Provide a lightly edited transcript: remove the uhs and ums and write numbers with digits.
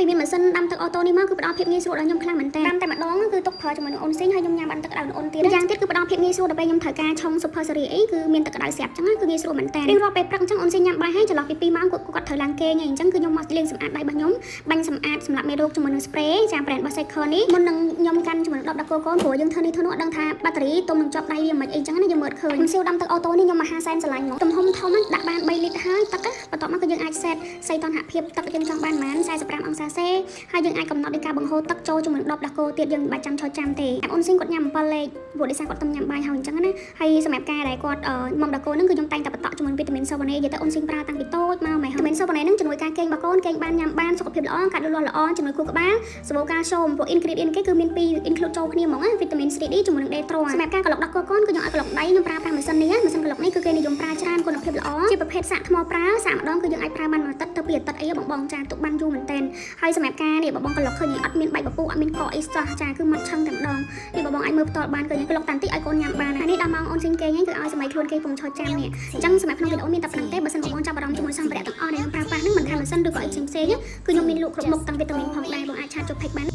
មានម៉ាស៊ីនដាំទឹកអូតូនេះមកគឺផ្ដល់ភាពងាយស្រួលដល់ខ្ញុំខ្លាំងមែនតើដាំតែម្ដងគឺទុកប្រើជាមួយនឹងអូនស៊ីងហើយខ្ញុំញ៉ាំបានទឹកក្តៅអូនទៀតយ៉ាងទៀតគឺផ្ដល់ភាពងាយស្រួលដល់ពេលខ្ញុំត្រូវការឆុង super series អីគឺមានទឹកក្តៅស្រាប់ចឹងគឺងាយស្រួលមែនតើរៀងរាល់ពេលព្រឹកចឹងអូនស៊ីងញ៉ាំបាយហើយចន្លោះពី2ម៉ោងគាត់ត្រូវឡើងគេងហើយអញ្ចឹងគឺខ្ញុំមកលាងសម្អាតដៃរបស់ខ្ញុំបាញ់សម្អាតសម្រាប់មេរោគជាមួយនឹង spray ចា brand របស់ Cycle នេះមុននឹងខ្ញុំកាន់ជាមួយនឹង10ដាក់កូកូនព្រោះយើងធ្វើនេះធ្វើនោះអត់ដឹងថាបាតារីទុំនឹងជាប់ដៃវាមិនអីចឹងណាយើងមើលឃើញស៊ីវដាំទឹកអូតូនេះខ្ញុំមហាសែនស្រឡាញ់មកទំហំធំដាក់បាន3លីត្រហើយទឹកបន្ទាប់មកគឺយើងអាចសេតសីតុណ្ហភាពទឹកយើងចង់បានប៉ុន្មាន45អង្សាសេហើយយើងអាចកំណត់ដោយការបង្ហូរទឹកចូលជាមួយនឹង10ដាក់កូទៀតយើងមិនបាច់ចាំឈរចាំទេអូនស៊ីងគាត់ញ៉ាំ7លេខព្រោះដោយសារគាត់ទំញ៉ាំបាយហើយអញ្ចឹងណាហើយសម្រាប់ការដែលគាត់មកដាក់កូនហ្នឹងគឺខ្ញុំតែងតែបន្តជាមួយវីតាមីនសូវ៉ាណេនិយាយទៅអូនស៊ីងប្រើតាំងពីតូចមកម៉េចវីតាមីនសូវ៉ាណេហ្នឹងជំនួយការគេងរបស់កូនគេងបានញ៉ាំបានសុខភាពល្អកាត់លូតលាស់ល្អជំនួយខួរក្បាលសបូរកាល់ស្យូមព្រោះ ingredient គេគឺមាន2 include ចូលគ្នាហ្មងណាវីតាមីន C D ជាមួយនឹង D3 សម្រាប់ការក្លុកដាក់កូនកូនគឺខ្ញុំឲ្យកក្លុកដៃខ្ញុំប្រើប្រាស់ម៉ាស៊ីននេះម៉ាស៊ីនក្លុកនេះគឺគេនិយមប្រើច្រើនគុណភាពល្អជាប្រភេទសាកថ្មប្រើសាកម្ដងគឺយើងអាចប្រើបានមួយអាទិត្យទៅពីអាទិត្យអីបងចាទុកបានយូរមែនតើហើយសម្រាប់ការនេះបងក្លុកឃើញអត់មានបែកពពុះអត់មានកកអីសោះចាគឺមកឆឹងតែម្ដងនេះបងអាចមើលផ្ទាល់បានឃើញក្លុកតាន់តិចឲ្យកូនញ៉ាំបានហើយនេះដល់ម៉ោងអូនស៊ីងគេងគឺឲ្យសម័យខ្លួនគេពងឈរចាំនេះអញ្ចឹងសម្រាប់ក្នុងវីដេអូមានតែប៉ុណ្្នឹងទេបើសិនបងចាប់អារម្មណ៍ជាមួយសម្ភារៈទាំងអស់ដែលខ្ញុំប្រើប្រាស់ហ្នឹងមិនថាម៉ាស៊ីនឬក៏អីផ្សេងៗគឺខ្ញុំមានលក់គ្រប់មុខទាំងវីតាមីនផងដែរបងអាចឆាតចូល page បាន